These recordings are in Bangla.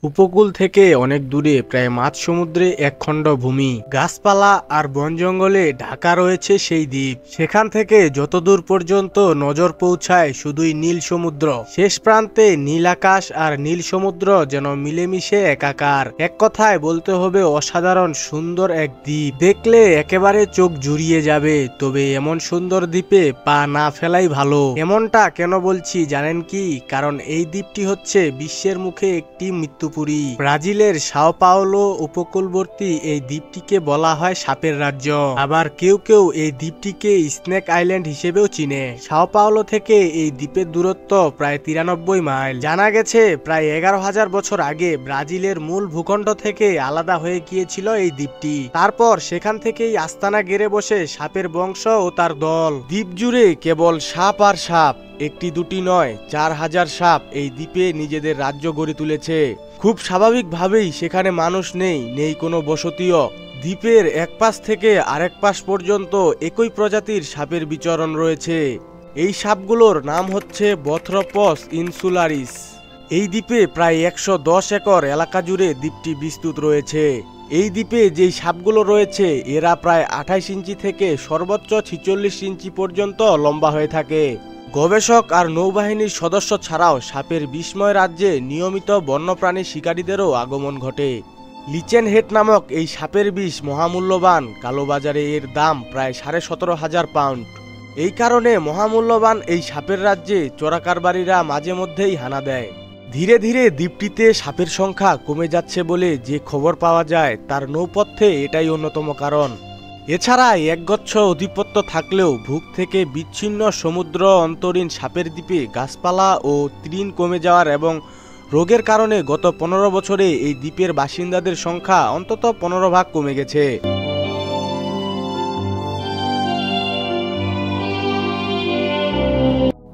উপকূল থেকে অনেক দূরে প্রায় মাঝ সমুদ্রে একখণ্ড ভূমি, গাছপালা আর বন জঙ্গলে ঢাকা রয়েছে সেই দ্বীপ। সেখান থেকে যতদূর পর্যন্ত নজর পৌঁছায় শুধুই নীল সমুদ্র। শেষ প্রান্তে নীল আকাশ আর নীল সমুদ্র যেন মিলেমিশে একাকার। এক কথায় বলতে হবে অসাধারণ সুন্দর এক দ্বীপ, দেখলে একেবারে চোখ জুড়িয়ে যাবে। তবে এমন সুন্দর দ্বীপে পা না ফেলাই ভালো। এমনটা কেন বলছি জানেন কি? কারণ এই দ্বীপটি হচ্ছে বিশ্বের মুখে একটি মৃত্যুপুরী। ব্রাজিলের সাও পাওলো উপকূলবর্তী এই দ্বীপটিকে বলা হয় সাপের রাজ্য। আবার কেউ কেউ এই দ্বীপটিকে স্নেক আইল্যান্ড হিসেবেও চিনে। সাও পাওলো থেকে এই দ্বীপের দূরত্ব প্রায় 93 মাইল। জানা গেছে প্রায় 11,000 বছর আগে ব্রাজিলের মূল ভূখণ্ড থেকে আলাদা হয়ে গিয়েছিল এই দ্বীপটি। তারপর সেখান থেকেই আস্তানা গেড়ে বসে সাপের বংশ ও তার দল। দ্বীপ জুড়ে কেবল সাপ আর সাপ, একটি দুটি নয়, 4,000 সাপ এই দ্বীপে নিজেদের রাজ্য গড়ে তুলেছে। খুব স্বাভাবিকভাবেই সেখানে মানুষ নেই কোনো বসতিও। দ্বীপের এক পাশ থেকে আরেক পাশ পর্যন্ত একই প্রজাতির সাপের বিচরণ রয়েছে। এই সাপগুলোর নাম হচ্ছে বথ্রোপস ইনসুলারিস। এই দ্বীপে প্রায় 110 একর এলাকা জুড়ে দ্বীপটি বিস্তৃত রয়েছে। এই দ্বীপে যেই সাপগুলো রয়েছে এরা প্রায় 28 ইঞ্চি থেকে সর্বোচ্চ 46 ইঞ্চি পর্যন্ত লম্বা হয়ে থাকে। গবেষক আর নৌবাহিনীর সদস্য ছাড়াও সাপের বিস্ময় রাজ্যে নিয়মিত বন্যপ্রাণী শিকারীদেরও আগমন ঘটে। লিচেন হেড নামক এই সাপের বিষ মহামূল্যবান। কালোবাজারে এর দাম প্রায় 17,500 পাউন্ড। এই কারণে মহামূল্যবান এই সাপের রাজ্যে চোরাকারবারীরা মাঝে মধ্যেই হানা দেয়। ধীরে ধীরে দ্বীপটিতে সাপের সংখ্যা কমে যাচ্ছে বলে যে খবর পাওয়া যায় তার নৌপথ্যে এটাই অন্যতম কারণ। এছাড়া একগচ্ছ আধিপত্য থাকলেও ভূখ থেকে বিচ্ছিন্ন সমুদ্র অন্তরীণ সাপের দ্বীপে গাছপালা ও তৃণ কমে যাওয়ার এবং রোগের কারণে গত 15 বছরে এই দ্বীপের বাসিন্দাদের সংখ্যা অন্তত 15 ভাগ কমে গেছে।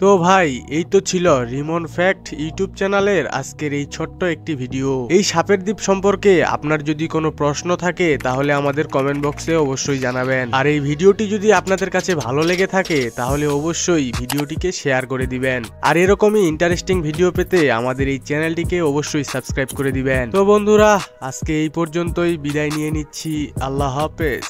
তো ভাই, এই তো ছিল রিমন ফ্যাক্ট ইউটিউব চ্যানেলের আজকের এই ছোট্ট একটি ভিডিও। এই সাপের দ্বীপ সম্পর্কে আপনার যদি কোনো প্রশ্ন থাকে তাহলে আমাদের কমেন্ট বক্সে অবশ্যই জানাবেন। আর এই ভিডিওটি যদি আপনাদের কাছে ভালো লেগে থাকে তাহলে অবশ্যই ভিডিওটিকে শেয়ার করে দিবেন। আর এরকমই ইন্টারেস্টিং ভিডিও পেতে আমাদের এই চ্যানেলটিকে অবশ্যই সাবস্ক্রাইব করে দিবেন। তো বন্ধুরা, আজকে এই পর্যন্তই বিদায় নিয়ে নিচ্ছি। আল্লাহ হাফেজ।